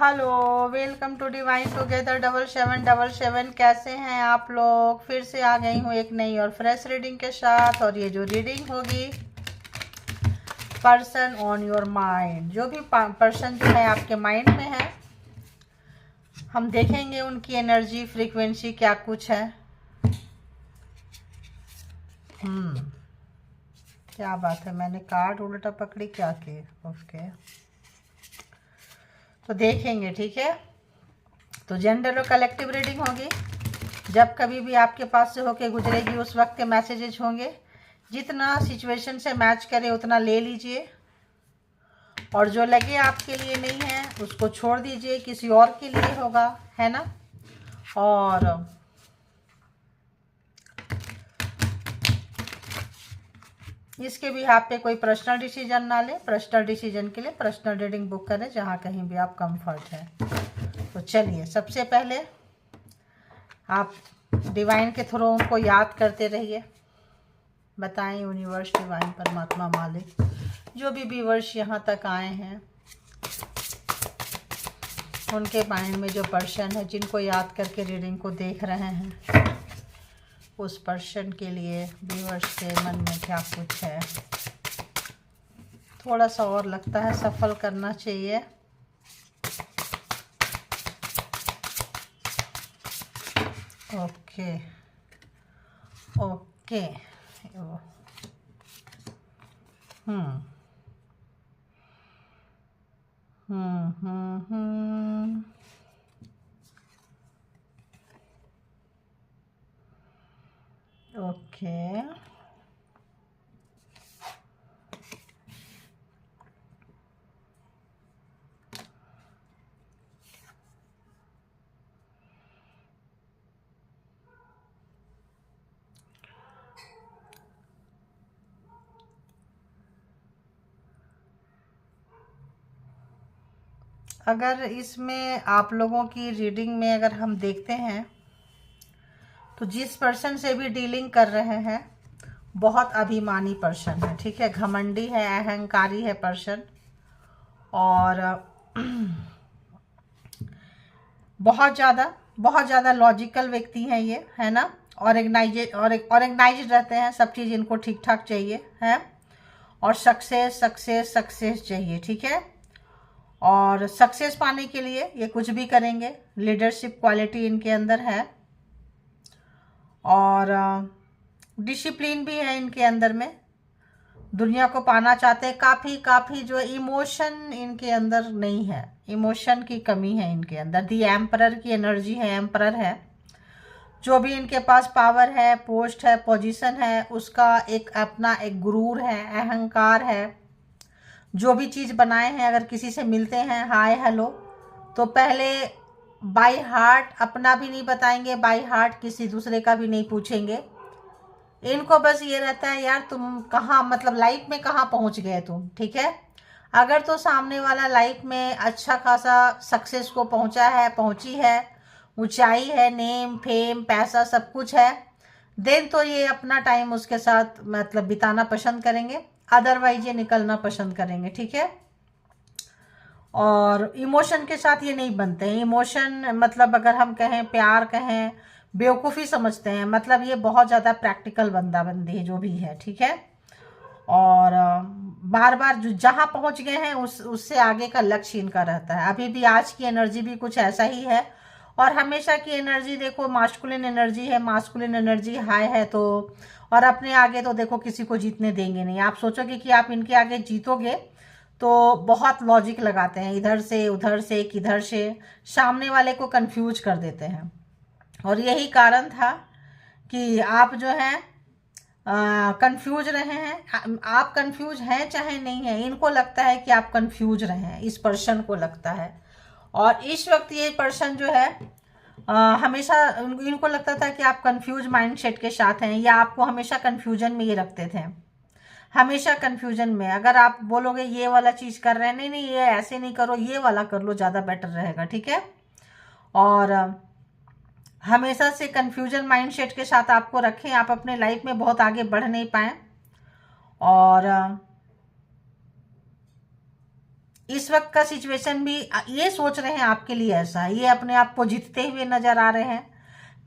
Hello, welcome to divine together 7777। कैसे हैं आप लोग? फिर से आ गई हूँ एक नई और फ्रेश रीडिंग के साथ। और ये जो रीडिंग होगी, पर्सन ऑन योर माइंड, जो भी पर्सन जो है आपके माइंड में है, हम देखेंगे उनकी एनर्जी फ्रीक्वेंसी क्या कुछ है। क्या बात है, मैंने कार्ड उल्टा पकड़ी क्या की? ओके, तो देखेंगे, ठीक है। तो जनरल और कलेक्टिव रीडिंग होगी। जब कभी भी आपके पास से होके गुजरेगी उस वक्त के मैसेजेस होंगे। जितना सिचुएशन से मैच करे उतना ले लीजिए, और जो लगे आपके लिए नहीं है उसको छोड़ दीजिए, किसी और के लिए होगा, है ना। और इसके भी आप पे कोई पर्सनल डिसीजन ना ले। पर्सनल डिसीजन के लिए पर्सनल रीडिंग बुक करें, जहाँ कहीं भी आप कंफर्ट है। तो चलिए, सबसे पहले आप डिवाइन के थ्रू उनको याद करते रहिए। बताएं यूनिवर्स, डिवाइन, परमात्मा, मालिक, जो भी व्यूअर्स यहाँ तक आए हैं, उनके माइंड में जो पर्सन है जिनको याद करके रीडिंग को देख रहे हैं, उस पर्सन के लिए व्यूअर्स के मन में क्या कुछ है। थोड़ा सा और लगता है सफल करना चाहिए। ओके ओके, हम्म हम्म हम्म हम्म ओके, अगर इसमें आप लोगों की रीडिंग में अगर हम देखते हैं तो जिस पर्सन से भी डीलिंग कर रहे हैं बहुत अभिमानी पर्सन है, ठीक है। घमंडी है, अहंकारी है पर्सन, और बहुत ज़्यादा लॉजिकल व्यक्ति हैं ये, है ना। ऑर्गेनाइज रहते हैं, सब चीज़ इनको ठीक ठाक चाहिए है, और सक्सेस सक्सेस सक्सेस चाहिए, ठीक है। और सक्सेस पाने के लिए ये कुछ भी करेंगे। लीडरशिप क्वालिटी इनके अंदर है, और डिसिप्लिन भी है इनके अंदर में। दुनिया को पाना चाहते हैं। काफ़ी जो इमोशन इनके अंदर नहीं है, इमोशन की कमी है इनके अंदर। दी एम्परर की एनर्जी है, एम्परर है। जो भी इनके पास पावर है, पोस्ट है, पोजीशन है, उसका एक अपना एक गुरूर है, अहंकार है। जो भी चीज़ बनाए हैं, अगर किसी से मिलते हैं हाय हेलो, तो पहले बाय हार्ट अपना भी नहीं बताएंगे, बाय हार्ट किसी दूसरे का भी नहीं पूछेंगे। इनको बस ये रहता है, यार तुम कहाँ, मतलब लाइफ में कहाँ पहुँच गए तुम, ठीक है। अगर तो सामने वाला लाइफ में अच्छा खासा सक्सेस को पहुँचा है, पहुँची है, ऊंचाई है, नेम फेम पैसा सब कुछ है, देन तो ये अपना टाइम उसके साथ मतलब बिताना पसंद करेंगे। अदरवाइज ये निकलना पसंद करेंगे, ठीक है। और इमोशन के साथ ये नहीं बनते हैं। इमोशन मतलब अगर हम कहें, प्यार कहें, बेवकूफ़ी समझते हैं। मतलब ये बहुत ज़्यादा प्रैक्टिकल बंदा बंदी है जो भी है, ठीक है। और बार बार जो जहाँ पहुँच गए हैं उससे आगे का लक्ष्य इनका रहता है। अभी भी आज की एनर्जी भी कुछ ऐसा ही है। और हमेशा की एनर्जी देखो, मास्कुलिन एनर्जी है, मास्कुलिन एनर्जी हाई है। तो और अपने आगे तो देखो किसी को जीतने देंगे नहीं। आप सोचोगे कि आप इनके आगे जीतोगे तो बहुत लॉजिक लगाते हैं, इधर से उधर से किधर से, सामने वाले को कंफ्यूज कर देते हैं। और यही कारण था कि आप जो है कंफ्यूज रहे हैं। आप कंफ्यूज हैं चाहे नहीं है, इनको लगता है कि आप कंफ्यूज रहे हैं, इस पर्सन को लगता है। और इस वक्त ये पर्सन जो है हमेशा इनको लगता था कि आप कंफ्यूज माइंडसेट के साथ हैं, या आपको हमेशा कंफ्यूजन में ये रखते थे, हमेशा कंफ्यूजन में। अगर आप बोलोगे ये वाला चीज़ कर रहे हैं, नहीं नहीं ये ऐसे नहीं करो, ये वाला कर लो, ज़्यादा बेटर रहेगा, ठीक है। और हमेशा से कंफ्यूजन माइंडसेट के साथ आपको रखें, आप अपने लाइफ में बहुत आगे बढ़ नहीं पाए। और इस वक्त का सिचुएशन भी ये सोच रहे हैं आपके लिए ऐसा है, ये अपने आप को जीतते हुए नज़र आ रहे हैं,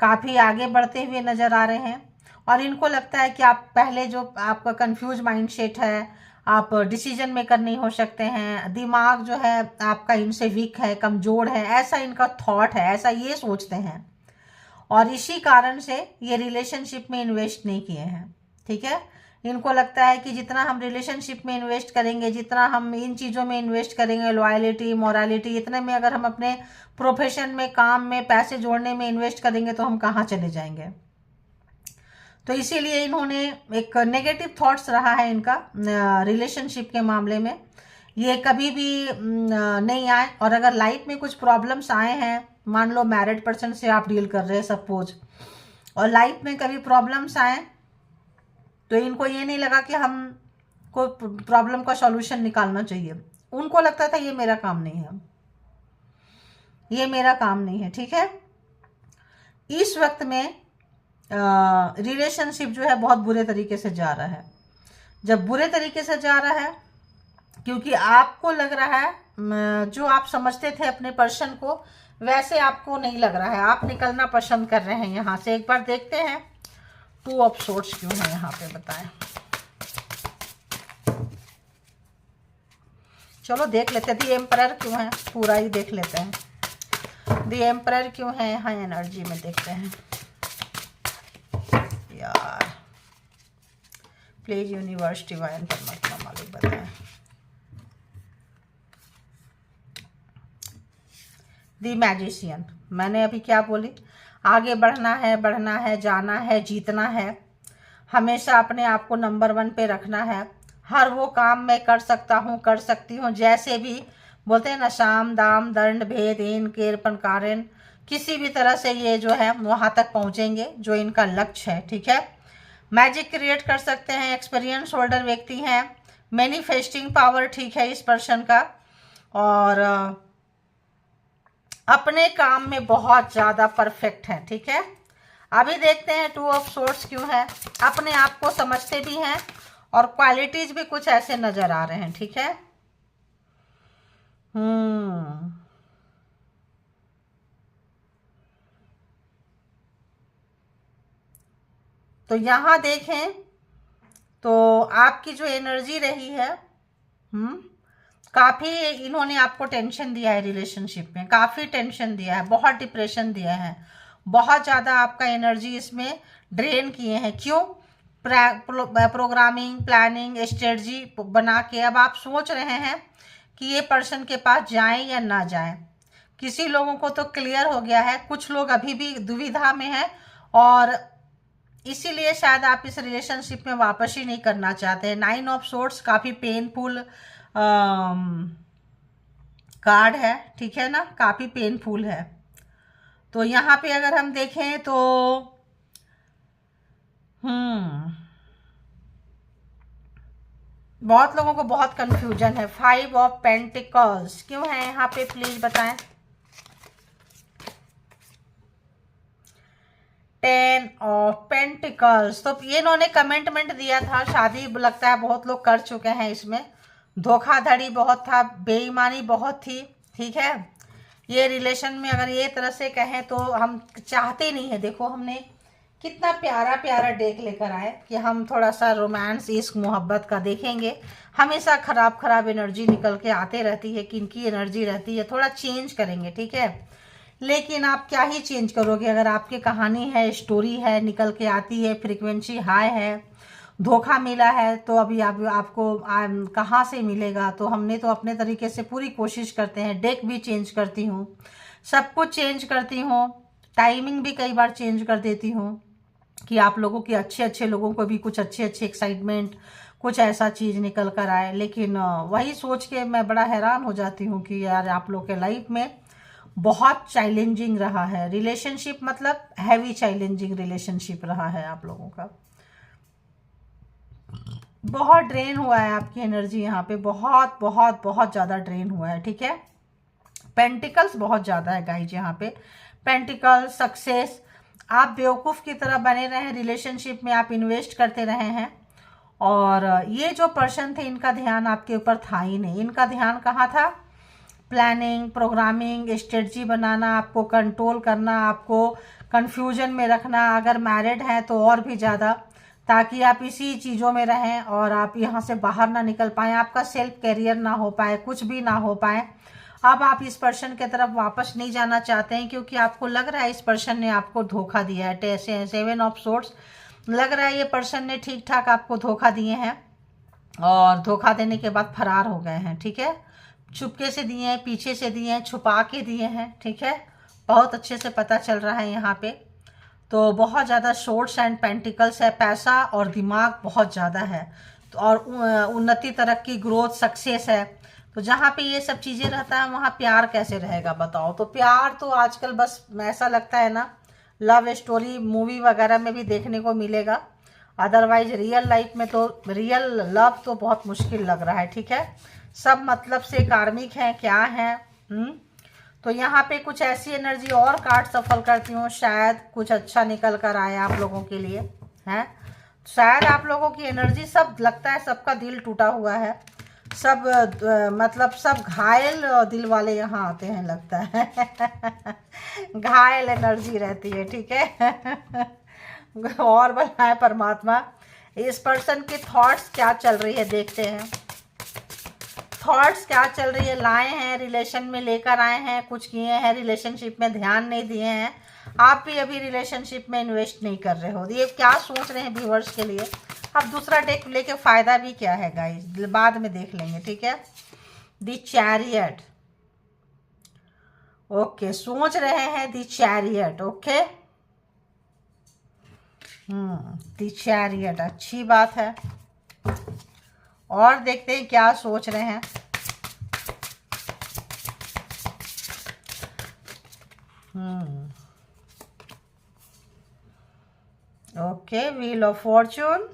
काफ़ी आगे बढ़ते हुए नज़र आ रहे हैं। और इनको लगता है कि आप पहले जो आपका कंफ्यूज माइंडसेट है, आप डिसीजन मेकर नहीं हो सकते हैं, दिमाग जो है आपका इनसे वीक है, कमज़ोर है, ऐसा इनका थॉट है, ऐसा ये सोचते हैं। और इसी कारण से ये रिलेशनशिप में इन्वेस्ट नहीं किए हैं, ठीक है। इनको लगता है कि जितना हम रिलेशनशिप में इन्वेस्ट करेंगे, जितना हम इन चीज़ों में इन्वेस्ट करेंगे, लॉयल्टी, मोरालिटी, इतने में अगर हम अपने प्रोफेशन में, काम में, पैसे जोड़ने में इन्वेस्ट करेंगे तो हम कहाँ चले जाएंगे। तो इसीलिए इन्होंने एक नेगेटिव थॉट्स रहा है इनका रिलेशनशिप के मामले में। ये कभी भी नहीं आए। और अगर लाइफ में कुछ प्रॉब्लम्स आए हैं, मान लो मैरिड पर्सन से आप डील कर रहे हैं सपोज, और लाइफ में कभी प्रॉब्लम्स आए तो इनको ये नहीं लगा कि हम को प्रॉब्लम का सॉल्यूशन निकालना चाहिए। उनको लगता था ये मेरा काम नहीं है, ये मेरा काम नहीं है, ठीक है। इस वक्त में रिलेशनशिप जो है बहुत बुरे तरीके से जा रहा है। जब बुरे तरीके से जा रहा है क्योंकि आपको लग रहा है जो आप समझते थे अपने पर्सन को वैसे आपको नहीं लग रहा है, आप निकलना पसंद कर रहे हैं यहाँ से। एक बार देखते हैं 2 ऑफ सोर्ड्स क्यों है यहाँ पे, बताएं। चलो देख लेते हैं दी एम्परर क्यों है, पूरा ही देख लेते हैं। दी एम्परर क्यों है यहाँ एनर्जी में, देखते हैं यार। प्लीज यूनिवर्स डिवाइन परमात्मा मालिक बताएं। दी मैजिशियन, मैंने अभी क्या बोली, आगे बढ़ना है, बढ़ना है, जाना है, जीतना है, हमेशा अपने आप को नंबर 1 पे रखना है। हर वो काम मैं कर सकता हूँ, कर सकती हूँ, जैसे भी बोलते हैं ना, साम दाम दंड भेद इन केरपन कारण, किसी भी तरह से ये जो है वहाँ तक पहुँचेंगे जो इनका लक्ष्य है, ठीक है। मैजिक क्रिएट कर सकते हैं, एक्सपीरियंस होल्डर व्यक्ति हैं, मैनिफेस्टिंग पावर ठीक है इस पर्सन का, और अपने काम में बहुत ज़्यादा परफेक्ट है, ठीक है। अभी देखते हैं 2 ऑफ सोर्ड्स क्यों है। अपने आप को समझते भी हैं और क्वालिटीज भी कुछ ऐसे नजर आ रहे हैं, ठीक है। तो यहां देखें तो आपकी जो एनर्जी रही है, काफ़ी इन्होंने आपको टेंशन दिया है रिलेशनशिप में, काफ़ी टेंशन दिया है, बहुत डिप्रेशन दिया है, बहुत ज़्यादा आपका एनर्जी इसमें ड्रेन किए हैं। क्यों? प्रोग्रामिंग, प्लानिंग, स्ट्रेटजी बना के अब आप सोच रहे हैं कि ये पर्सन के पास जाएं या ना जाएं। किसी लोगों को तो क्लियर हो गया है, कुछ लोग अभी भी दुविधा में हैं और इसीलिए शायद आप इस रिलेशनशिप में वापस ही नहीं करना चाहते हैं। 9 ऑफ सोर्ड्स काफ़ी पेनफुल कार्ड है, ठीक है ना, काफ़ी पेनफुल है। तो यहाँ पे अगर हम देखें तो बहुत लोगों को बहुत कंफ्यूजन है। 5 ऑफ पेंटिकल्स क्यों है यहाँ पे, प्लीज बताएं। 10 ऑफ पेंटिकल्स, तो ये इन्होंने कमेंटमेंट दिया था, शादी लगता है बहुत लोग कर चुके हैं इसमें, धोखाधड़ी बहुत था, बेईमानी बहुत थी, ठीक है। ये रिलेशन में अगर ये तरह से कहें तो हम चाहते नहीं है। देखो हमने कितना प्यारा प्यारा डेक लेकर आए कि हम थोड़ा सा रोमांस, इश्क, मोहब्बत का देखेंगे। हमेशा खराब खराब एनर्जी निकल के आते रहती है, किनकी एनर्जी रहती है, थोड़ा चेंज करेंगे, ठीक है। लेकिन आप क्या ही चेंज करोगे अगर आपकी कहानी है, स्टोरी है, निकल के आती है, फ्रीक्वेंसी हाई है, धोखा मिला है, तो अभी आपको कहाँ से मिलेगा। तो हमने तो अपने तरीके से पूरी कोशिश करते हैं, डेक भी चेंज करती हूँ, सब कुछ चेंज करती हूँ, टाइमिंग भी कई बार चेंज कर देती हूँ कि आप लोगों के अच्छे लोगों को भी कुछ अच्छे एक्साइटमेंट, कुछ ऐसा चीज़ निकल कर आए। लेकिन वही सोच के मैं बड़ा हैरान हो जाती हूँ कि यार आप लोग के लाइफ में बहुत चैलेंजिंग रहा है रिलेशनशिप, मतलब हैवी चैलेंजिंग रिलेशनशिप रहा है आप लोगों का। बहुत ड्रेन हुआ है आपकी एनर्जी यहाँ पे, बहुत बहुत बहुत ज़्यादा ड्रेन हुआ है, ठीक है। पेंटिकल्स बहुत ज़्यादा है गाइज यहाँ पे, पेंटिकल, सक्सेस। आप बेवकूफ़ की तरह बने रहे हैं रिलेशनशिप में, आप इन्वेस्ट करते रहे हैं और ये जो पर्सन थे इनका ध्यान आपके ऊपर था ही नहीं। इनका ध्यान कहाँ था? प्लानिंग, प्रोग्रामिंग, स्ट्रेटजी बनाना, आपको कंट्रोल करना, आपको कंफ्यूजन में रखना। अगर मैरिड हैं तो और भी ज़्यादा, ताकि आप इसी चीज़ों में रहें और आप यहाँ से बाहर ना निकल पाएँ, आपका सेल्फ कैरियर ना हो पाए, कुछ भी ना हो पाए। अब आप इस पर्सन की तरफ वापस नहीं जाना चाहते हैं, क्योंकि आपको लग रहा है इस पर्सन ने आपको धोखा दिया है। 7 ऑफ सोर्ड्स लग रहा है ये पर्सन ने ठीक ठाक आपको धोखा दिए हैं, और धोखा देने के बाद फरार हो गए हैं। ठीक है, चुपके से दिए हैं, पीछे से दिए हैं, छुपा के दिए हैं। ठीक है, बहुत अच्छे से पता चल रहा है यहाँ पे। तो बहुत ज़्यादा सोर्ड्स एंड पेंटिकल्स है, पैसा और दिमाग बहुत ज़्यादा है, तो और उन्नति, तरक्की, ग्रोथ, सक्सेस है। तो जहाँ पे ये सब चीज़ें रहता है वहाँ प्यार कैसे रहेगा बताओ। तो प्यार तो आजकल बस ऐसा लगता है ना, लव स्टोरी मूवी वगैरह में भी देखने को मिलेगा, अदरवाइज रियल लाइफ में तो रियल लव तो बहुत मुश्किल लग रहा है। ठीक है, सब मतलब से कार्मिक हैं, क्या है। तो यहाँ पे कुछ ऐसी एनर्जी और कार्ड सफल करती हूँ, शायद कुछ अच्छा निकल कर आए आप लोगों के लिए है। शायद आप लोगों की एनर्जी, सब लगता है सबका दिल टूटा हुआ है, सब मतलब सब घायल दिल वाले यहाँ आते हैं लगता है घायल एनर्जी रहती है। ठीक है और बनाए परमात्मा। इस पर्सन की थॉट्स क्या चल रही है देखते हैं, थॉट्स क्या चल रही है। लाए हैं रिलेशन में, लेकर आए हैं, कुछ किए हैं रिलेशनशिप में, ध्यान नहीं दिए हैं। आप भी अभी रिलेशनशिप में इन्वेस्ट नहीं कर रहे हो, ये क्या सोच रहे हैं व्यूअर्स के लिए। अब दूसरा डेक लेके फ़ायदा भी क्या है गाइस, बाद में देख लेंगे। ठीक है, द चैरियट, ओके, सोच रहे हैं the chariot. Okay, the chariot, अच्छी बात है। और देखते हैं क्या सोच रहे हैं। Okay, wheel of Fortune,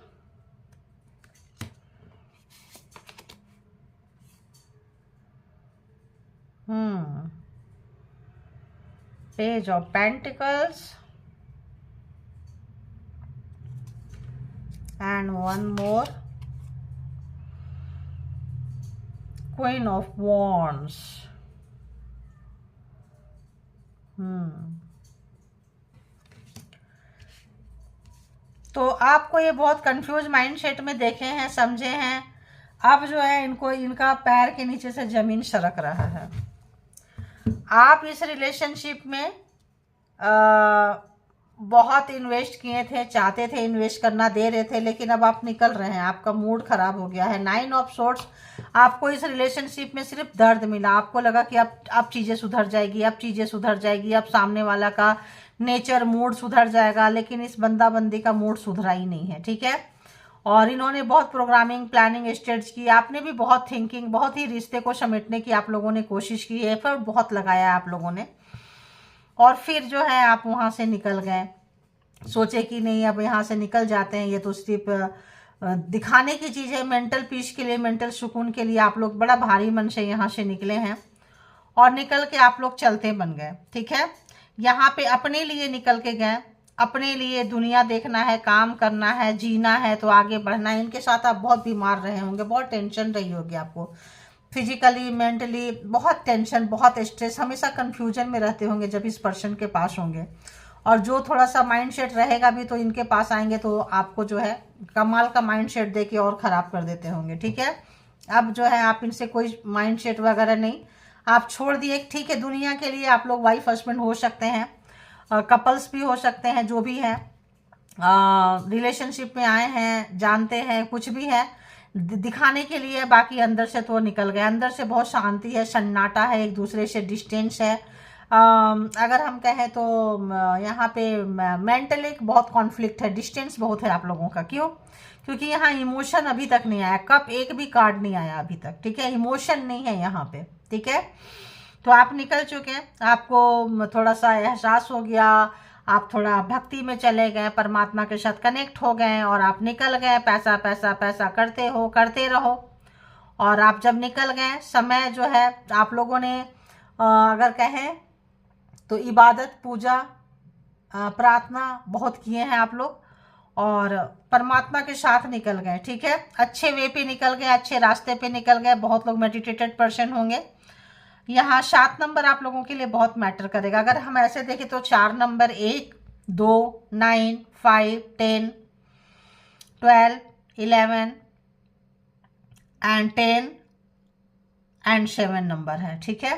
page of pentacles, and one more, Queen of Wands। तो आपको ये बहुत कंफ्यूज माइंडसेट में देखे हैं, समझे हैं। अब जो है इनको, इनका पैर के नीचे से जमीन सरक रहा है। आप इस रिलेशनशिप में बहुत इन्वेस्ट किए थे, चाहते थे इन्वेस्ट करना, दे रहे थे, लेकिन अब आप निकल रहे हैं, आपका मूड खराब हो गया है। 9 ऑफ सोर्ड्स, आपको इस रिलेशनशिप में सिर्फ दर्द मिला, आपको लगा कि अब चीज़ें सुधर जाएगी, अब चीज़ें सुधर जाएगी, अब सामने वाला का नेचर, मूड सुधर जाएगा, लेकिन इस बंदा बंदी का मूड सुधरा ही नहीं है। ठीक है, और इन्होंने बहुत प्रोग्रामिंग, प्लानिंग, स्टेज की, आपने भी बहुत थिंकिंग, बहुत ही रिश्ते को समेटने की आप लोगों ने कोशिश की, एफर्ट बहुत लगाया आप लोगों ने, और फिर जो है आप वहाँ से निकल गए। सोचे कि नहीं अब यहाँ से निकल जाते हैं, ये तो सिर्फ दिखाने की चीज़ है, मेंटल पीस के लिए, मेंटल सुकून के लिए आप लोग बड़ा भारी मन से यहाँ से निकले हैं, और निकल के आप लोग चलते बन गए। ठीक है, यहाँ पे अपने लिए निकल के गए, अपने लिए दुनिया देखना है, काम करना है, जीना है, तो आगे बढ़ना है। इनके साथ आप बहुत बीमार रहे होंगे, बहुत टेंशन रही होगी आपको, फिजिकली, मेंटली बहुत टेंशन, बहुत स्ट्रेस, हमेशा कंफ्यूजन में रहते होंगे जब इस पर्सन के पास होंगे। और जो थोड़ा सा माइंडसेट रहेगा भी तो इनके पास आएंगे तो आपको जो है कमाल का माइंडसेट देके और ख़राब कर देते होंगे। ठीक है, अब जो है आप इनसे कोई माइंडसेट वगैरह नहीं, आप छोड़ दिए। ठीक है, दुनिया के लिए आप लोग वाइफ हस्बैंड हो सकते हैं, कपल्स भी हो सकते हैं, जो भी है, रिलेशनशिप में आए हैं, जानते हैं, कुछ भी है, दिखाने के लिए, बाकी अंदर से तो निकल गए। अंदर से बहुत शांति है, सन्नाटा है, एक दूसरे से डिस्टेंस है। अगर हम कहें तो यहाँ पे मेंटली बहुत कॉन्फ्लिक्ट है, डिस्टेंस बहुत है आप लोगों का। क्यों? क्योंकि यहाँ इमोशन अभी तक नहीं आया, कप एक भी कार्ड नहीं आया अभी तक। ठीक है, इमोशन नहीं है यहाँ पे। ठीक है, तो आप निकल चुके हैं, आपको थोड़ा सा एहसास हो गया, आप थोड़ा भक्ति में चले गए, परमात्मा के साथ कनेक्ट हो गए और आप निकल गए। पैसा पैसा पैसा करते हो, करते रहो। और आप जब निकल गए, समय जो है आप लोगों ने अगर कहें तो इबादत, पूजा, प्रार्थना बहुत किए हैं आप लोग, और परमात्मा के साथ निकल गए। ठीक है, अच्छे वे पे निकल गए, अच्छे रास्ते पे निकल गए। बहुत लोग मेडिटेटेड पर्सन होंगे, यहाँ 7 नंबर आप लोगों के लिए बहुत मैटर करेगा। अगर हम ऐसे देखें तो 4 नंबर 1, 2, 9, 5, 10, 12, 11 एंड 10 एंड 7 नंबर है, ठीक है।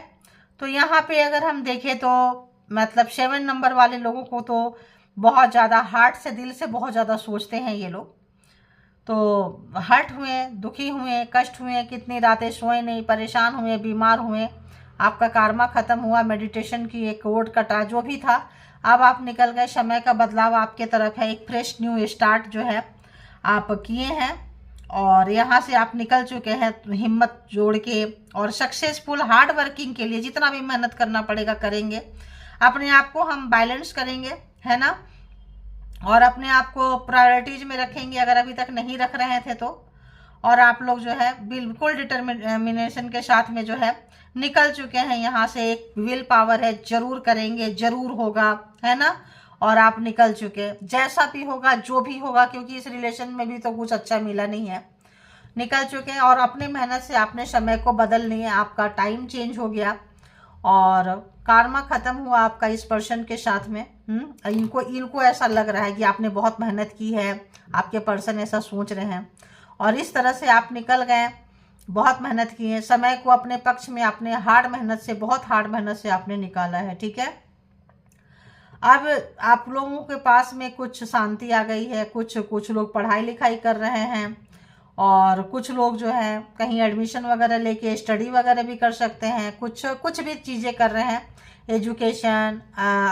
तो यहाँ पे अगर हम देखें तो मतलब 7 नंबर वाले लोगों को तो बहुत ज़्यादा हार्ट से, दिल से बहुत ज़्यादा सोचते हैं ये लोग। तो हर्ट हुए, दुखी हुए, कष्ट हुए, कितनी रातें सोए नहीं, परेशान हुए, बीमार हुए, आपका कार्मा ख़त्म हुआ, मेडिटेशन की एक कोड कटा, जो भी था अब आप निकल गए। समय का बदलाव आपके तरफ है, एक फ्रेश न्यू स्टार्ट जो है आप किए हैं और यहाँ से आप निकल चुके हैं हिम्मत जोड़ के। और सक्सेसफुल हार्ड वर्किंग के लिए जितना भी मेहनत करना पड़ेगा करेंगे, अपने आप को हम बैलेंस करेंगे, है ना, और अपने आप को प्रायोरिटीज में रखेंगे अगर अभी तक नहीं रख रहे थे तो। और आप लोग जो है बिल्कुल डिटर्मिनेशन के साथ में जो है निकल चुके हैं यहाँ से। एक विल पावर है, जरूर करेंगे, जरूर होगा, है ना। और आप निकल चुके, जैसा भी होगा जो भी होगा, क्योंकि इस रिलेशन में भी तो कुछ अच्छा मिला नहीं है, निकल चुके हैं। और अपनी मेहनत से आपने समय को बदल लिया, आपका टाइम चेंज हो गया और कार्मा खत्म हुआ आपका इस पर्सन के साथ में। इनको ऐसा लग रहा है कि आपने बहुत मेहनत की है, आपके पर्सन ऐसा सोच रहे हैं और इस तरह से आप निकल गए। बहुत मेहनत की है, समय को अपने पक्ष में आपने हार्ड मेहनत से, बहुत हार्ड मेहनत से आपने निकाला है, ठीक है। अब आप लोगों के पास में कुछ शांति आ गई है। कुछ लोग पढ़ाई लिखाई कर रहे हैं और कुछ लोग जो है कहीं एडमिशन वगैरह लेके स्टडी वगैरह भी कर सकते हैं। कुछ भी चीज़ें कर रहे हैं, एजुकेशन,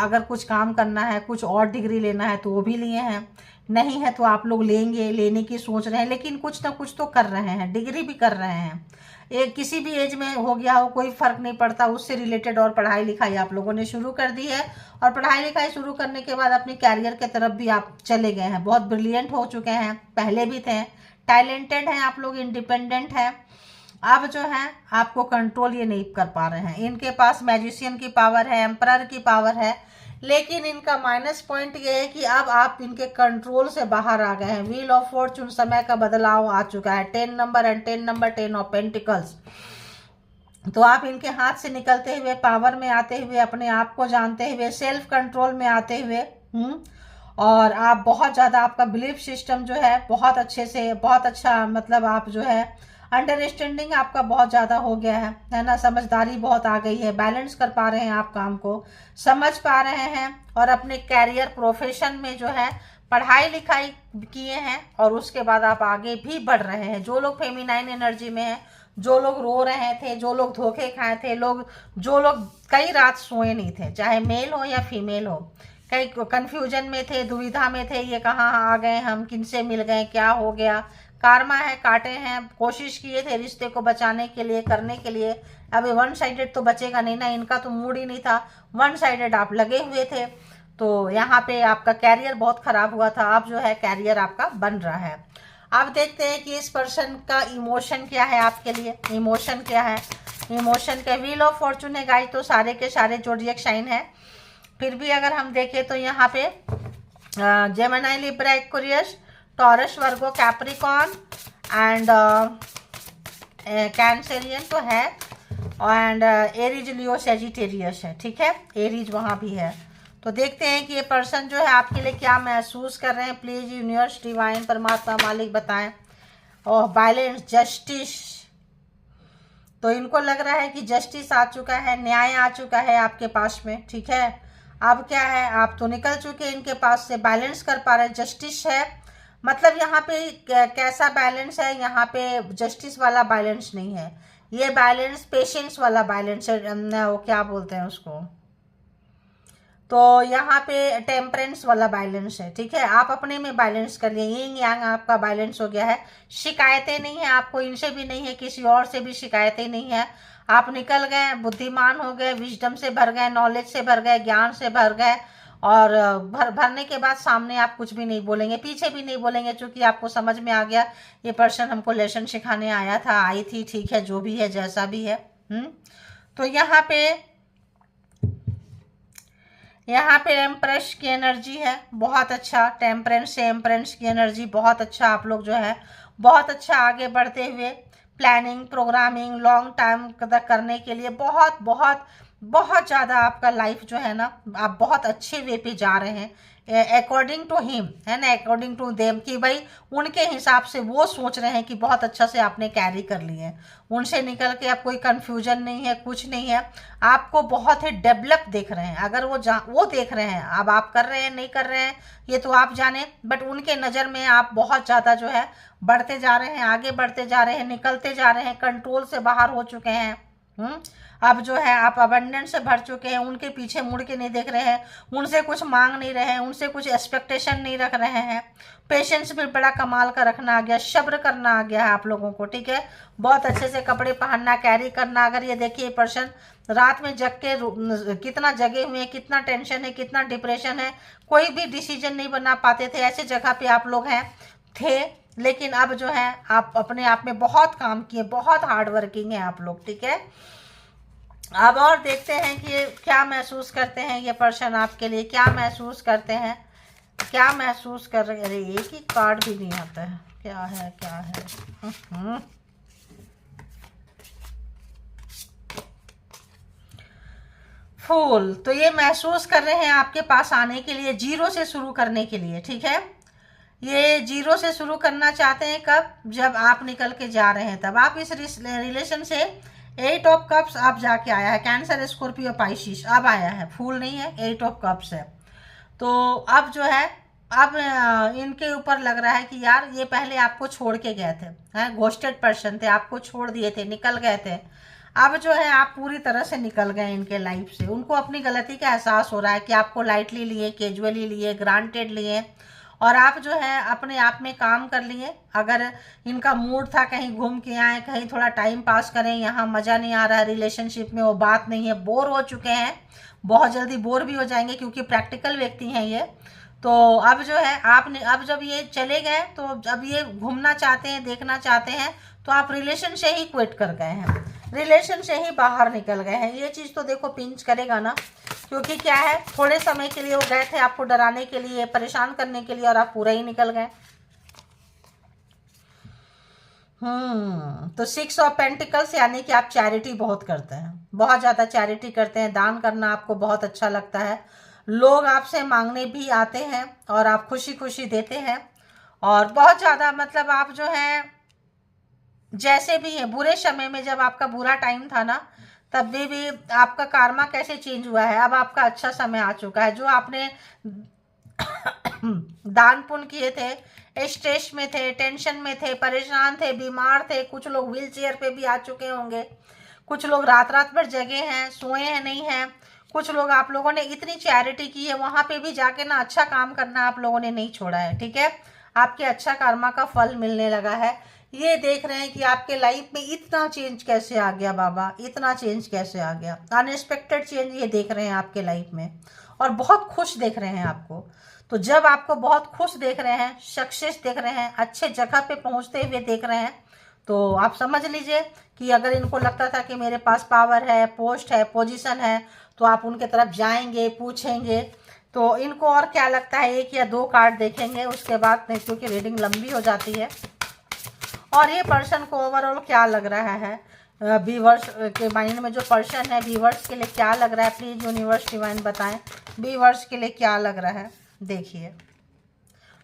अगर कुछ काम करना है, कुछ और डिग्री लेना है तो वो भी लिए हैं, नहीं है तो आप लोग लेंगे, लेने की सोच रहे हैं। लेकिन कुछ ना कुछ तो कर रहे हैं, डिग्री भी कर रहे हैं। एक किसी भी एज में हो गया हो, कोई फर्क नहीं पड़ता, उससे रिलेटेड और पढ़ाई लिखाई आप लोगों ने शुरू कर दी है। और पढ़ाई लिखाई शुरू करने के बाद अपने कैरियर के तरफ भी आप चले गए हैं, बहुत ब्रिलियंट हो चुके हैं, पहले भी थे, टैलेंटेड हैं आप लोग, इंडिपेंडेंट हैं। अब जो है आपको कंट्रोल ये नहीं कर पा रहे हैं। इनके पास मैजिशियन की पावर है, एम्परर की पावर है, लेकिन इनका माइनस पॉइंट ये है कि अब आप इनके कंट्रोल से बाहर आ गए हैं। व्हील ऑफ फॉर्चून, समय का बदलाव आ चुका है। 10 number and 10 number, 10 of pentacles. तो आप इनके हाथ से निकलते हुए, पावर में आते हुए, अपने आप को जानते हुए, सेल्फ कंट्रोल में आते हुए, और आप बहुत ज़्यादा, आपका बिलीफ सिस्टम जो है बहुत अच्छे से, बहुत अच्छा, मतलब आप जो है अंडरस्टैंडिंग आपका बहुत ज़्यादा हो गया है ना, समझदारी बहुत आ गई है, बैलेंस कर पा रहे हैं आप काम को, समझ पा रहे हैं और अपने कैरियर प्रोफेशन में जो है पढ़ाई लिखाई किए हैं और उसके बाद आप आगे भी बढ़ रहे हैं। जो लोग फेमिनाइन एनर्जी में हैं, जो लोग रो रहे थे, जो लोग धोखे खाए थे, जो लोग कई रात सोए नहीं थे, चाहे मेल हो या फीमेल हो, कई कंफ्यूजन में थे, दुविधा में थे, ये कहाँ आ गए हम, किनसे मिल गए, क्या हो गया, कार्मा है, काटे हैं, कोशिश किए थे रिश्ते को बचाने के लिए, करने के लिए। अभी वन साइडेड तो बचेगा नहीं ना, इनका तो मूड ही नहीं था, वन साइडेड आप लगे हुए थे। तो यहाँ पे आपका कैरियर बहुत खराब हुआ था, अब जो है कैरियर आपका बन रहा है। अब देखते हैं कि इस पर्सन का इमोशन क्या है आपके लिए, इमोशन क्या है। इमोशन के व्हील ऑफ फॉर्चून है गाइस, तो सारे के सारे जोडिएक साइन है। फिर भी अगर हम देखें तो यहाँ पे Gemini, Libra, Aquarius, taurus, Virgo, Capricorn and Cancerian तो है, एंड एरीज, लियो, सेजिटेरियस है, ठीक है, एरीज वहाँ भी है। तो देखते हैं कि ये पर्सन जो है आपके लिए क्या महसूस कर रहे हैं। प्लीज यूनिवर्स, डिवाइन, परमात्मा, मालिक बताएं। और बैलेंस, जस्टिस, तो इनको लग रहा है कि जस्टिस आ चुका है, न्याय आ चुका है आपके पास में, ठीक है। अब क्या है, आप तो निकल चुके हैं इनके पास से, बैलेंस कर पा रहे हैं, जस्टिस है। मतलब यहाँ पे कैसा बैलेंस है, यहाँ पे जस्टिस वाला बैलेंस नहीं है, ये बैलेंस पेशेंस वाला बैलेंस है, वो क्या बोलते हैं उसको, तो यहाँ पे टेम्परेंस वाला बैलेंस है, ठीक है। आप अपने में बैलेंस कर लिए, यिंग यांग आपका बैलेंस हो गया है। शिकायतें नहीं है आपको, इनसे भी नहीं है, किसी और से भी शिकायतें नहीं है। आप निकल गए, बुद्धिमान हो गए, विजडम से भर गए, नॉलेज से भर गए, ज्ञान से भर गए। और भरने के बाद सामने आप कुछ भी नहीं बोलेंगे, पीछे भी नहीं बोलेंगे, क्योंकि आपको समझ में आ गया ये पर्सन हमको लेसन सिखाने आया था, आई थी, ठीक है, जो भी है, जैसा भी है। तो यहाँ पे एम्प्रेस की एनर्जी है, बहुत अच्छा, टेम्परेंस से एम्प्रेस की एनर्जी बहुत अच्छा। आप लोग जो है बहुत अच्छा आगे बढ़ते हुए प्लानिंग, प्रोग्रामिंग लॉन्ग टाइम तक करने के लिए बहुत बहुत बहुत ज़्यादा आपका लाइफ जो है ना, आप बहुत अच्छे वे पे जा रहे हैं अकॉर्डिंग टू हिम, है ना, अकॉर्डिंग टू देम, कि भाई उनके हिसाब से वो सोच रहे हैं कि बहुत अच्छा से आपने कैरी कर लिए हैं, उनसे निकल के अब कोई कंफ्यूजन नहीं है, कुछ नहीं है, आपको बहुत ही डेवलप देख रहे हैं। अगर वो देख रहे हैं, अब आप कर रहे हैं नहीं कर रहे हैं ये तो आप जाने, बट उनके नज़र में आप बहुत ज़्यादा जो है बढ़ते जा रहे हैं, आगे बढ़ते जा रहे हैं, निकलते जा रहे हैं, कंट्रोल से बाहर हो चुके हैं। अब जो है आप अबंडेंस से भर चुके हैं, उनके पीछे मुड़ के नहीं देख रहे हैं, उनसे कुछ मांग नहीं रहे हैं, उनसे कुछ एक्सपेक्टेशन नहीं रख रहे हैं। पेशेंस भी बड़ा कमाल का रखना आ गया, सब्र करना आ गया है आप लोगों को, ठीक है। बहुत अच्छे से कपड़े पहनना, कैरी करना। अगर ये देखिए पर्सन रात में जग के कितना जगे हुए हैं, कितना टेंशन है, कितना डिप्रेशन है, कोई भी डिसीजन नहीं बना पाते थे, ऐसे जगह पे आप लोग हैं थे। लेकिन अब जो है आप अपने आप में बहुत काम किए, बहुत हार्ड वर्किंग है आप लोग, ठीक है। अब और देखते हैं कि क्या महसूस करते हैं ये पर्सन आपके लिए, क्या महसूस करते हैं, क्या महसूस कर रहे हैं। अरे एक ही कार्ड भी नहीं आता है, क्या है क्या है। फूल, तो ये महसूस कर रहे हैं आपके पास आने के लिए, जीरो से शुरू करने के लिए, ठीक है। ये जीरो से शुरू करना चाहते हैं कब, जब आप निकल के जा रहे हैं तब। आप इस रिलेशन से 8 ऑफ कप्स आप जाके आया है, कैंसर, स्कॉर्पियो, पाइसिस, अब आया है, फूल नहीं है, 8 ऑफ कप्स है। तो अब जो है अब इनके ऊपर लग रहा है कि यार ये पहले आपको छोड़ के गए थे, हैं, घोस्टेड पर्सन थे, आपको छोड़ दिए थे, निकल गए थे। अब जो है आप पूरी तरह से निकल गए इनके लाइफ से। उनको अपनी गलती का एहसास हो रहा है कि आपको लाइटली लिए, कैजुअली लिए, ग्रांटेड लिए, और आप जो है अपने आप में काम कर लिए। अगर इनका मूड था कहीं घूम के आए, कहीं थोड़ा टाइम पास करें, यहाँ मज़ा नहीं आ रहा है रिलेशनशिप में, वो बात नहीं है, बोर हो चुके हैं, बहुत जल्दी बोर भी हो जाएंगे क्योंकि प्रैक्टिकल व्यक्ति हैं ये। तो अब जो है आपने, अब जब ये चले गए तो अब ये घूमना चाहते हैं, देखना चाहते हैं, तो आप रिलेशन से ही क्विट कर गए हैं, रिलेशन से ही बाहर निकल गए हैं। ये चीज़ तो देखो पिंच करेगा ना, क्योंकि क्या है, थोड़े समय के लिए वो गए थे आपको डराने के लिए, परेशान करने के लिए, और आप पूरा ही निकल गए। तो 6 ऑफ पेंटिकल्स, यानी कि आप चैरिटी बहुत करते हैं, बहुत ज़्यादा चैरिटी करते हैं, दान करना आपको बहुत अच्छा लगता है। लोग आपसे मांगने भी आते हैं और आप खुशी खुशी देते हैं, और बहुत ज़्यादा मतलब आप जो है जैसे भी है, बुरे समय में जब आपका बुरा टाइम था ना, तब भी आपका कार्मा कैसे चेंज हुआ है, अब आपका अच्छा समय आ चुका है। जो आपने दान पुण्य किए थे, स्ट्रेस में थे, टेंशन में थे, परेशान थे, बीमार थे, कुछ लोग व्हील चेयर पे भी आ चुके होंगे, कुछ लोग रात रात भर जगे हैं, सोए हैं नहीं हैं, कुछ लोग, आप लोगों ने इतनी चैरिटी की है, वहाँ पे भी जाके ना अच्छा काम करना आप लोगों ने नहीं छोड़ा है, ठीक है। आपके अच्छा कर्मा का फल मिलने लगा है। ये देख रहे हैं कि आपके लाइफ में इतना चेंज कैसे आ गया बाबा, इतना चेंज कैसे आ गया, अनएक्सपेक्टेड चेंज ये देख रहे हैं आपके लाइफ में, और बहुत खुश देख रहे हैं आपको। तो जब आपको बहुत खुश देख रहे हैं, सक्सेस देख रहे हैं, अच्छे जगह पे पहुंचते हुए देख रहे हैं, तो आप समझ लीजिए कि अगर इनको लगता था कि मेरे पास पावर है, पोस्ट है, पोजीशन है, तो आप उनके तरफ जाएंगे, पूछेंगे। तो इनको और क्या लगता है, 1 या 2 कार्ड देखेंगे उसके बाद, नहीं क्योंकि रीडिंग लंबी हो जाती है। और ये पर्सन को ओवरऑल क्या लग रहा है, व्यूअर्स के माइंड में जो पर्सन है, व्यूअर्स के लिए क्या लग रहा है, प्लीज़ यूनिवर्स डिवाइन बताएं, व्यूअर्स के लिए क्या लग रहा है। देखिए,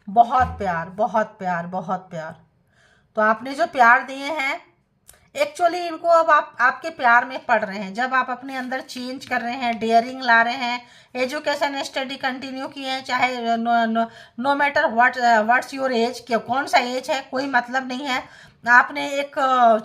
बहुत प्यार, बहुत प्यार, बहुत प्यार। तो आपने जो प्यार दिए हैं, एक्चुअली इनको अब आपके प्यार में पड़ रहे हैं। जब आप अपने अंदर चेंज कर रहे हैं, डेयरिंग ला रहे हैं, एजुकेशन स्टडी कंटिन्यू किए हैं, चाहे no matter what's your age, कौन सा एज है कोई मतलब नहीं है, आपने एक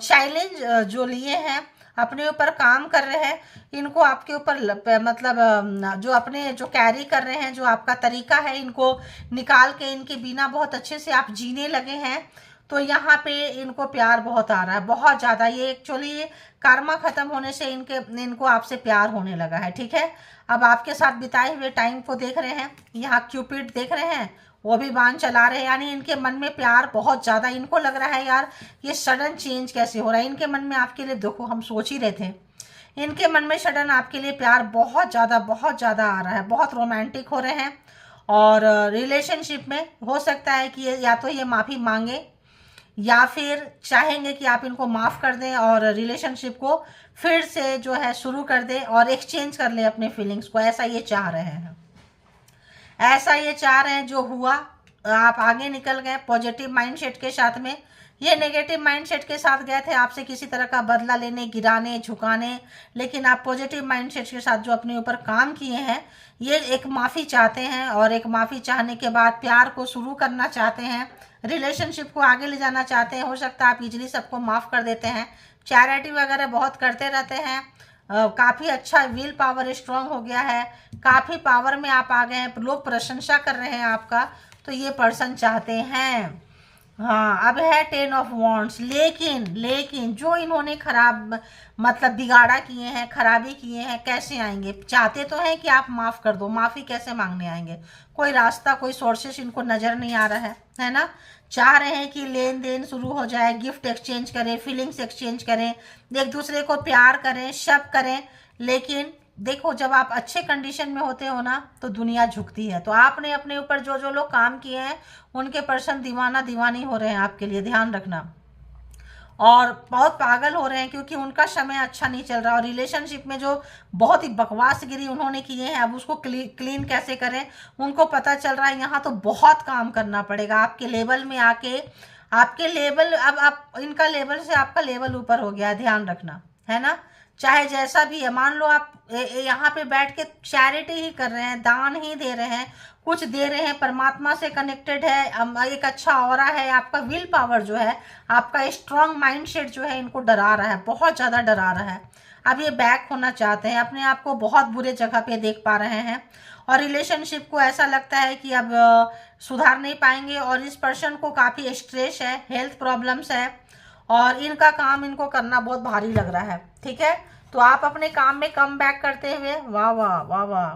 चैलेंज जो लिए हैं, अपने ऊपर काम कर रहे हैं, इनको आपके ऊपर मतलब जो अपने जो कैरी कर रहे हैं, जो आपका तरीका है, इनको निकाल के इनके बिना बहुत अच्छे से आप जीने लगे हैं। तो यहाँ पे इनको प्यार बहुत आ रहा है, बहुत ज़्यादा। ये एक्चुअली कर्मा ख़त्म होने से इनको आपसे प्यार होने लगा है, ठीक है। अब आपके साथ बिताए हुए टाइम को देख रहे हैं, यहाँ क्यूपिड देख रहे हैं, वो भी बाण चला रहे हैं, यानी इनके मन में प्यार बहुत ज़्यादा। इनको लग रहा है यार ये सडन चेंज कैसे हो रहा है, इनके मन में आपके लिए, देखो हम सोच ही रहे थे, इनके मन में सडन आपके लिए प्यार बहुत ज़्यादा आ रहा है, बहुत रोमांटिक हो रहे हैं। और रिलेशनशिप में हो सकता है कि या तो ये माफ़ी मांगे, या फिर चाहेंगे कि आप इनको माफ़ कर दें और रिलेशनशिप को फिर से जो है शुरू कर दें और एक्सचेंज कर लें अपने फीलिंग्स को, ऐसा ये चाह रहे हैं। ऐसा ये चाह रहे हैं, जो हुआ आप आगे निकल गए पॉजिटिव माइंडसेट के साथ में। ये नेगेटिव माइंडसेट के साथ गए थे आपसे किसी तरह का बदला लेने, गिराने, झुकाने, लेकिन आप पॉजिटिव माइंडसेट के साथ जो अपने ऊपर काम किए हैं, ये एक माफ़ी चाहते हैं और एक माफ़ी चाहने के बाद प्यार को शुरू करना चाहते हैं, रिलेशनशिप को आगे ले जाना चाहते हैं। हो सकता है आप इजीली सबको माफ़ कर देते हैं, चैरिटी वगैरह बहुत करते रहते हैं, काफ़ी अच्छा विल पावर स्ट्रांग हो गया है, काफ़ी पावर में आप आ गए हैं, लोग प्रशंसा कर रहे हैं आपका, तो ये पर्सन चाहते हैं। हाँ, अब है 10 ऑफ वॉन्ड्स। लेकिन जो इन्होंने खराब मतलब बिगाड़ा किए हैं, खराबी किए हैं, कैसे आएंगे? चाहते तो हैं कि आप माफ़ कर दो, माफ़ी कैसे मांगने आएंगे? कोई रास्ता, कोई सोर्सेस इनको नज़र नहीं आ रहा है ना। चाह रहे हैं कि लेन देन शुरू हो जाए, गिफ्ट एक्सचेंज करें, फीलिंग्स एक्सचेंज करें, एक दूसरे को प्यार करें, सब करें। लेकिन देखो, जब आप अच्छे कंडीशन में होते हो ना, तो दुनिया झुकती है। तो आपने अपने ऊपर जो जो लोग काम किए हैं, उनके पर्सन दीवाना दीवानी हो रहे हैं आपके लिए, ध्यान रखना। और बहुत पागल हो रहे हैं क्योंकि उनका समय अच्छा नहीं चल रहा, और रिलेशनशिप में जो बहुत ही बकवासगिरी उन्होंने किए हैं, अब उसको क्लीन कैसे करें उनको पता चल रहा है। यहाँ तो बहुत काम करना पड़ेगा आपके लेवल में आके। आपके लेवल, अब आप इनका लेवल से आपका लेवल ऊपर हो गया है, ध्यान रखना, है ना। चाहे जैसा भी है, मान लो आप यहाँ पे बैठ के चैरिटी ही कर रहे हैं, दान ही दे रहे हैं, कुछ दे रहे हैं, परमात्मा से कनेक्टेड है, एक अच्छा ऑरा है, आपका विल पावर जो है, आपका स्ट्रांग माइंडसेट जो है, इनको डरा रहा है, बहुत ज़्यादा डरा रहा है। अब ये बैक होना चाहते हैं, अपने आप को बहुत बुरे जगह पे देख पा रहे हैं, और रिलेशनशिप को ऐसा लगता है कि अब सुधार नहीं पाएंगे, और इस पर्सन को काफ़ी स्ट्रेस है, हेल्थ प्रॉब्लम्स है, और इनका काम इनको करना बहुत भारी लग रहा है, ठीक है। तो आप अपने काम में कम बैक करते हुए, वाह वाह वाह वाह,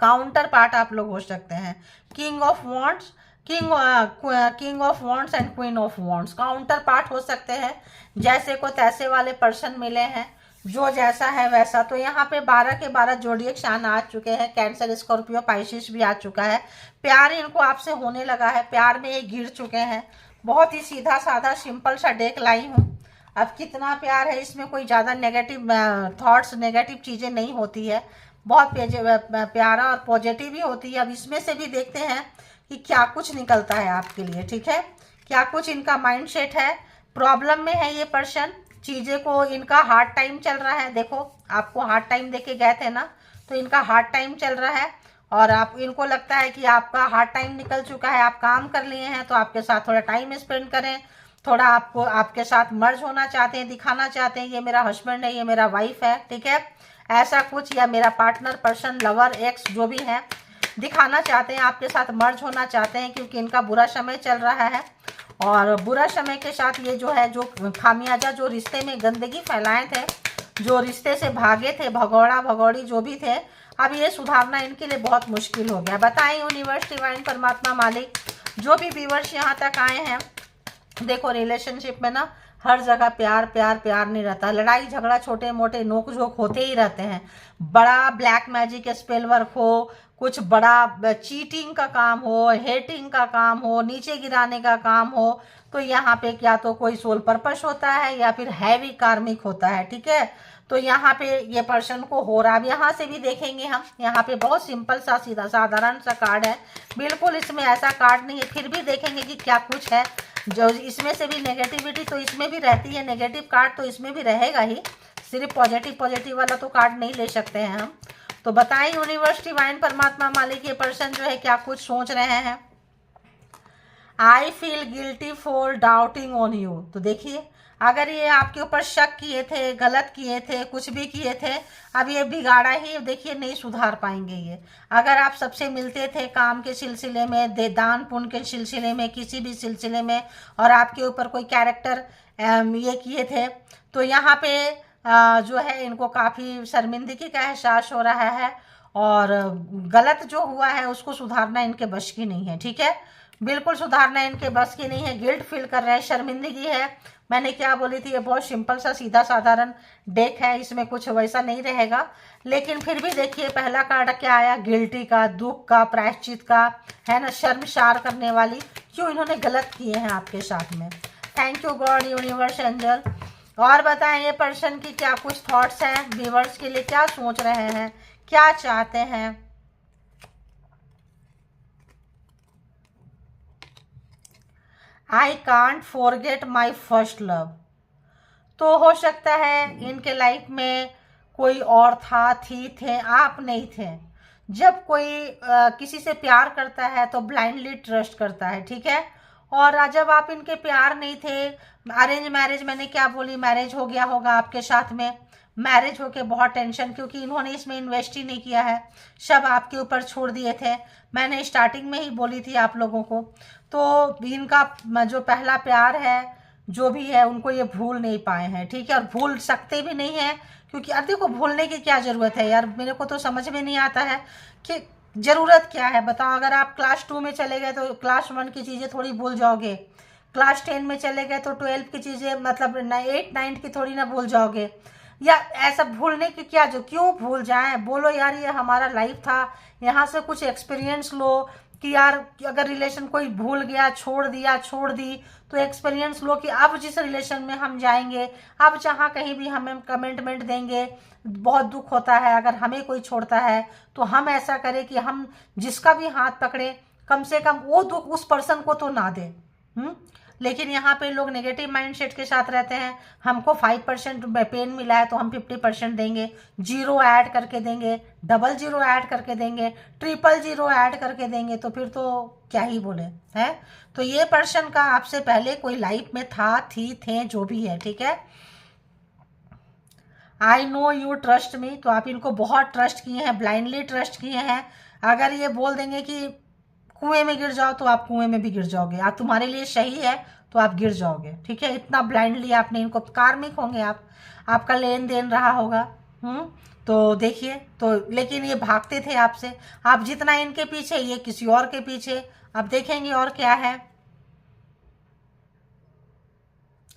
काउंटर पार्ट आप लोग हो सकते हैं। King of wands, king of wands and queen of wands counter part हो सकते हैं। जैसे को तैसे वाले पर्सन मिले हैं, जो जैसा है वैसा। तो यहाँ पे 12 के 12 जोडिएक साइन आ चुके हैं, कैंसर, स्कॉर्पियो, पाइसिस भी आ चुका है। प्यार इनको आपसे होने लगा है, प्यार में ये गिर चुके हैं। बहुत ही सीधा साधा सिंपल सा डेक लाई हूँ। अब कितना प्यार है, इसमें कोई ज़्यादा नेगेटिव थॉट्स, नेगेटिव चीज़ें नहीं होती है, बहुत प्यारा और पॉजिटिव ही होती है। अब इसमें से भी देखते हैं कि क्या कुछ निकलता है आपके लिए, ठीक है। क्या कुछ इनका माइंडसेट है, प्रॉब्लम में है ये पर्सन, चीज़ें को इनका हार्ड टाइम चल रहा है। देखो, आपको हार्ड टाइम देके गए थे ना, तो इनका हार्ड टाइम चल रहा है, और आप इनको लगता है कि आपका हार्ड टाइम निकल चुका है, आप काम कर लिए हैं, तो आपके साथ थोड़ा टाइम स्पेंड करें, थोड़ा आपको आपके साथ मर्ज होना चाहते हैं, दिखाना चाहते हैं ये मेरा हस्बैंड है, ये मेरा वाइफ है, ठीक है, ऐसा कुछ, या मेरा पार्टनर, पर्सन, लवर, एक्स, जो भी है, दिखाना चाहते हैं, आपके साथ मर्ज होना चाहते हैं, क्योंकि इनका बुरा समय चल रहा है। और बुरा समय के साथ ये जो है, जो खामियाजा, जो रिश्ते में गंदगी फैलाए थे, जो रिश्ते से भागे थे, भगौड़ा भगौड़ी जो भी थे, अब ये सुधारना इनके लिए बहुत मुश्किल हो गया। बताएं यूनिवर्स, डिवाइन, परमात्मा, मालिक, जो भी व्यूअर्स यहाँ तक आए हैं, देखो रिलेशनशिप में ना हर जगह प्यार प्यार प्यार नहीं रहता, लड़ाई झगड़ा, छोटे मोटे नोक झोंक होते ही रहते हैं। बड़ा ब्लैक मैजिक स्पेल वर्क हो, कुछ बड़ा चीटिंग का काम हो, हेटिंग का काम हो, नीचे गिराने का काम हो, तो यहाँ पे क्या तो कोई सोल पर्पस होता है, या फिर हैवी कार्मिक होता है, ठीक है। तो यहाँ पे ये पर्सन को हो रहा है। अब यहाँ से भी देखेंगे हम, यहाँ पे बहुत सिंपल सा सीधा साधारण सा कार्ड है, बिल्कुल इसमें ऐसा कार्ड नहीं है, फिर भी देखेंगे कि क्या कुछ है। जो इसमें से भी नेगेटिविटी तो इसमें भी रहती है, नेगेटिव कार्ड तो इसमें भी रहेगा ही, सिर्फ पॉजिटिव वाला तो कार्ड नहीं ले सकते हैं हम। तो बताएं यूनिवर्स, डिवाइन, परमात्मा, मालिक, ये पर्सन जो है क्या कुछ सोच रहे हैं। I feel guilty for doubting on you. तो देखिए, अगर ये आपके ऊपर शक किए थे, गलत किए थे, कुछ भी किए थे, अब ये बिगाड़ा ही, देखिए नहीं सुधार पाएंगे ये। अगर आप सबसे मिलते थे काम के सिलसिले में, दान पुण्य के सिलसिले में, किसी भी सिलसिले में, और आपके ऊपर कोई कैरेक्टर ये किए थे, तो यहाँ पे जो है इनको काफ़ी शर्मिंदगी का एहसास हो रहा है, और गलत जो हुआ है उसको सुधारना इनके बस की नहीं है, ठीक है, बिल्कुल सुधारना इनके बस की नहीं है। गिल्ट फील कर रहे हैं, शर्मिंदगी है। मैंने क्या बोली थी, ये बहुत सिंपल सा सीधा साधारण डेक है, इसमें कुछ वैसा नहीं रहेगा। लेकिन फिर भी देखिए, पहला कार्ड क्या आया, गिल्टी का, दुख का, प्रायश्चित का, है ना, शर्मसार करने वाली क्यों इन्होंने गलत किए हैं आपके साथ में। Thank you God, universe, angel. और बताएं ये पर्सन की क्या कुछ थॉट्स हैं, व्यूअर्स के लिए क्या सोच रहे हैं, क्या चाहते हैं। I can't forget my first love. तो हो सकता है इनके लाइफ में कोई और था, थे, आप नहीं थे। जब कोई किसी से प्यार करता है तो ब्लाइंडली ट्रस्ट करता है, ठीक है। और जब आप इनके प्यार नहीं थे, अरेंज मैरिज, मैंने क्या बोली, मैरिज हो गया होगा आपके साथ में। मैरिज होके बहुत टेंशन, क्योंकि इन्होंने इसमें इन्वेस्ट ही नहीं किया है, सब आपके ऊपर छोड़ दिए थे। मैंने स्टार्टिंग में ही बोली थी आप लोगों को। तो इनका जो पहला प्यार है, जो भी है, उनको ये भूल नहीं पाए हैं, ठीक है। और भूल सकते भी नहीं हैं, क्योंकि अब देखो भूलने की क्या ज़रूरत है यार, मेरे को तो समझ में नहीं आता है कि ज़रूरत क्या है, बताओ। अगर आप क्लास 2 में चले गए तो क्लास 1 की चीज़ें थोड़ी भूल जाओगे, क्लास 10 में चले गए तो 12 की चीज़ें, मतलब 8 9 की थोड़ी ना भूल जाओगे। या ऐसा भूलने की क्या, जो क्यों भूल जाएं, बोलो यार ये हमारा लाइफ था, यहाँ से कुछ एक्सपीरियंस लो कि यार अगर रिलेशन कोई भूल गया, छोड़ दिया, छोड़ दी, तो एक्सपीरियंस लो कि अब जिस रिलेशन में हम जाएंगे, अब जहाँ कहीं भी हमें कमिटमेंट देंगे, बहुत दुख होता है अगर हमें कोई छोड़ता है, तो हम ऐसा करें कि हम जिसका भी हाथ पकड़े, कम से कम वो दुख उस पर्सन को तो ना दे। लेकिन यहाँ पे लोग नेगेटिव माइंडसेट के साथ रहते हैं। हमको 5% पेन मिला है तो हम 50% देंगे, 0 ऐड करके देंगे, 00 ऐड करके देंगे, 000 ऐड करके देंगे, तो फिर तो क्या ही बोले है। तो ये पर्सन का आपसे पहले कोई लाइफ में था, थे, जो भी है, ठीक है। I know you trust me, तो आप इनको बहुत ट्रस्ट किए हैं, ब्लाइंडली ट्रस्ट किए हैं। अगर ये बोल देंगे कि कुएं में गिर जाओ तो आप कुएं में भी गिर जाओगे, आप तुम्हारे लिए सही है तो आप गिर जाओगे, ठीक है। इतना ब्लाइंडली आपने इनको, कार्मिक होंगे आप, आपका लेन देन रहा होगा। तो देखिए, तो लेकिन ये भागते थे आपसे, आप जितना इनके पीछे, ये किसी और के पीछे। अब देखेंगे और क्या है।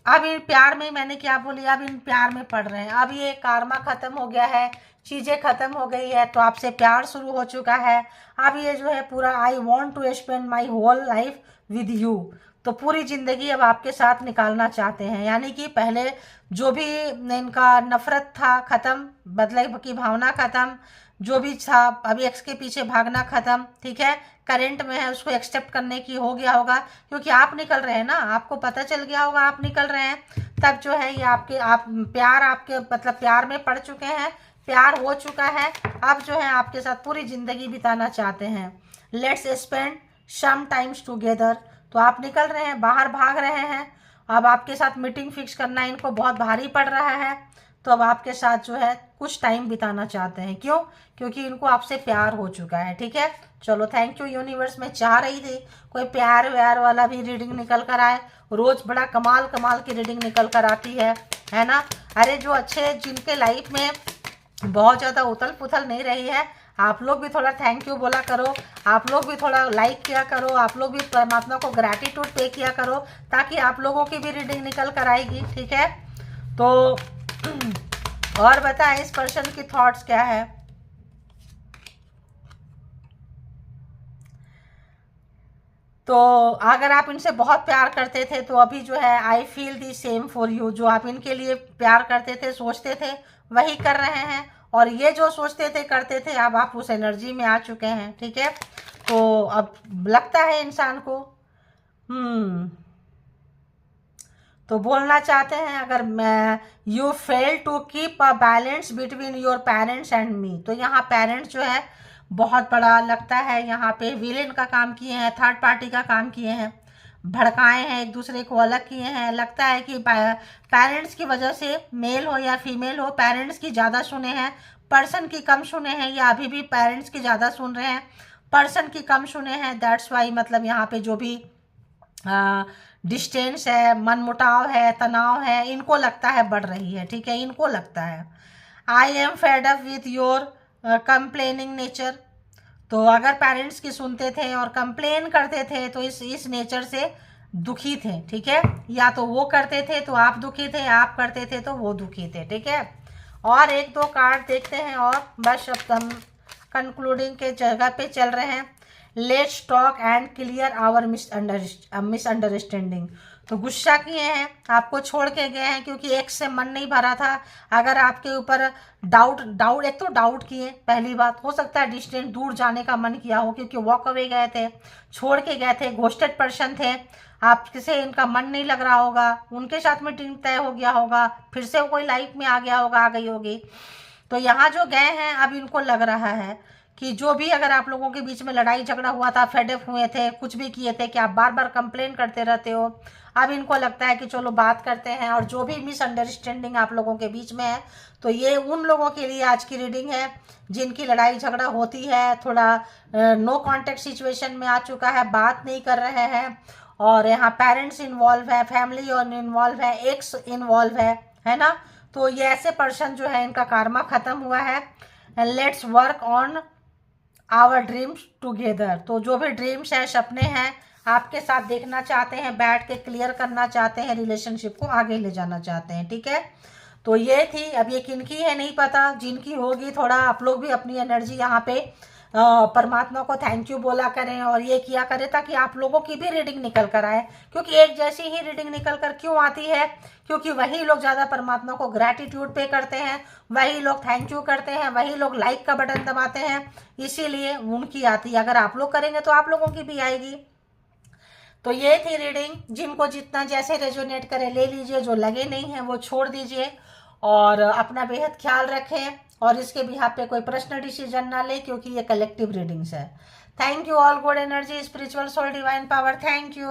अब इन प्यार में, मैंने क्या बोली, अब इन प्यार में पड़ रहे हैं। अब ये कारमा खत्म हो गया है, चीज़ें खत्म हो गई है, तो आपसे प्यार शुरू हो चुका है। अब ये जो है पूरा, I want to spend my whole life with you, तो पूरी ज़िंदगी अब आपके साथ निकालना चाहते हैं। यानी कि पहले जो भी इनका नफरत था ख़त्म, बदले की भावना ख़त्म, जो भी था, अभी एक्स के पीछे भागना ख़त्म, ठीक है। करेंट में है उसको एक्सेप्ट करने की हो गया होगा, क्योंकि आप निकल रहे हैं ना, आपको पता चल गया होगा आप निकल रहे हैं, तब जो है ये आप प्यार, आपके मतलब प्यार में पड़ चुके हैं, प्यार हो चुका है। अब जो है आपके साथ पूरी ज़िंदगी बिताना चाहते हैं। Let's spend some times together, तो आप निकल रहे हैं, बाहर भाग रहे हैं। अब आपके साथ मीटिंग फिक्स करना इनको बहुत भारी पड़ रहा है, तो अब आपके साथ जो है कुछ टाइम बिताना चाहते हैं। क्यों? क्योंकि इनको आपसे प्यार हो चुका है, ठीक है। चलो थैंक यू यूनिवर्स। मैं चाह रही थी कोई प्यार व्यार वाला भी रीडिंग निकल कर आए, रोज बड़ा कमाल कमाल की रीडिंग निकल कर आती है ना। अरे जो अच्छे, जिनके लाइफ में बहुत ज़्यादा उथल पुथल नहीं रही है, आप लोग भी थोड़ा थैंक यू बोला करो, आप लोग भी थोड़ा लाइक किया करो, आप लोग भी परमात्मा को ग्रैटिट्यूड पे किया करो, ताकि आप लोगों की भी रीडिंग निकल कर आएगी, ठीक है। तो और बताएं इस पर्सन की थॉट्स क्या है। तो अगर आप इनसे बहुत प्यार करते थे तो अभी जो है I feel the same for you, जो आप इनके लिए प्यार करते थे, सोचते थे, वही कर रहे हैं। और ये जो सोचते थे, करते थे, अब आप उस एनर्जी में आ चुके हैं, ठीक है। तो अब लगता है इंसान को तो बोलना चाहते हैं, अगर मैं you fail to keep a balance between your parents and me, तो यहाँ पेरेंट्स जो है बहुत बड़ा लगता है, यहाँ पे विलेन का काम किए हैं, थर्ड पार्टी का काम किए हैं, भड़काए हैं, एक दूसरे को अलग किए हैं। लगता है कि पेरेंट्स की वजह से, मेल हो या फीमेल हो, पेरेंट्स की ज़्यादा सुने हैं, पर्सन की कम सुने हैं, या अभी भी पेरेंट्स की ज़्यादा सुन रहे हैं, पर्सन की कम सुने हैं। दैट्स वाई, मतलब यहाँ पे जो भी डिस्टेंस है, मनमुटाव है, तनाव है, इनको लगता है बढ़ रही है, ठीक है। इनको लगता है I am fed up with your complaining nature, तो अगर पेरेंट्स की सुनते थे और कंप्लेन करते थे तो इस नेचर से दुखी थे, ठीक है। या तो वो करते थे तो आप दुखी थे, आप करते थे तो वो दुखी थे, ठीक है। और एक दो कार्ड देखते हैं और बस अब हम कंक्लूडिंग के जगह पे चल रहे हैं। Let's talk and clear our misunderstanding. तो गुस्सा किए हैं, आपको छोड़ के गए हैं क्योंकि एक से मन नहीं भरा था। अगर आपके ऊपर डाउट एक तो डाउट किए, पहली बात, हो सकता है डिस्टेंस दूर जाने का मन किया हो क्योंकि वॉक अवे गए थे, छोड़ के गए थे, घोस्टेड पर्सन थे, आपसे इनका मन नहीं लग रहा होगा, उनके साथ मीटिंग तय हो गया होगा, फिर से कोई लाइफ में आ गया होगा, आ गई होगी। तो यहाँ जो गए हैं अब इनको लग रहा है कि जो भी अगर आप लोगों के बीच में लड़ाई झगड़ा हुआ था, फेडअप हुए थे, कुछ भी किए थे कि आप बार बार कंप्लेन करते रहते हो, अब इनको लगता है कि चलो बात करते हैं। और जो भी मिसअंडरस्टैंडिंग आप लोगों के बीच में है, तो ये उन लोगों के लिए आज की रीडिंग है जिनकी लड़ाई झगड़ा होती है, थोड़ा नो कॉन्टेक्ट सिचुएशन में आ चुका है, बात नहीं कर रहे हैं, और यहाँ पेरेंट्स इन्वॉल्व है, फैमिली और इन्वॉल्व है, एक्स इन्वॉल्व है ना। तो ये ऐसे पर्सन जो है इनका कार्मा खत्म हुआ है। And let's work on our dreams together. तो जो भी ड्रीम्स है, सपने हैं, आपके साथ देखना चाहते हैं, बैठ के क्लियर करना चाहते हैं, रिलेशनशिप को आगे ले जाना चाहते हैं, ठीक है। तो ये थी, अब ये किनकी है नहीं पता, जिनकी होगी थोड़ा आप लोग भी अपनी एनर्जी यहाँ पे परमात्मा को थैंक यू बोला करें और ये किया करें ताकि आप लोगों की भी रीडिंग निकल कर आए। क्योंकि एक जैसी ही रीडिंग निकल कर क्यों आती है, क्योंकि वही लोग ज़्यादा परमात्मा को ग्रैटिट्यूड पे करते हैं, वही लोग थैंक यू करते हैं, वही लोग लाइक का बटन दबाते हैं, इसीलिए उनकी आती है। अगर आप लोग करेंगे तो आप लोगों की भी आएगी। तो ये थी रीडिंग, जिनको जितना जैसे रेजोनेट करे ले लीजिए, जो लगे नहीं है वो छोड़ दीजिए, और अपना बेहद ख्याल रखें, और इसके बिहाफ पे कोई पर्सनल डिसीजन ना ले क्योंकि ये कलेक्टिव रीडिंग्स है। Thank you all, good energy, spiritual soul, divine power, thank you.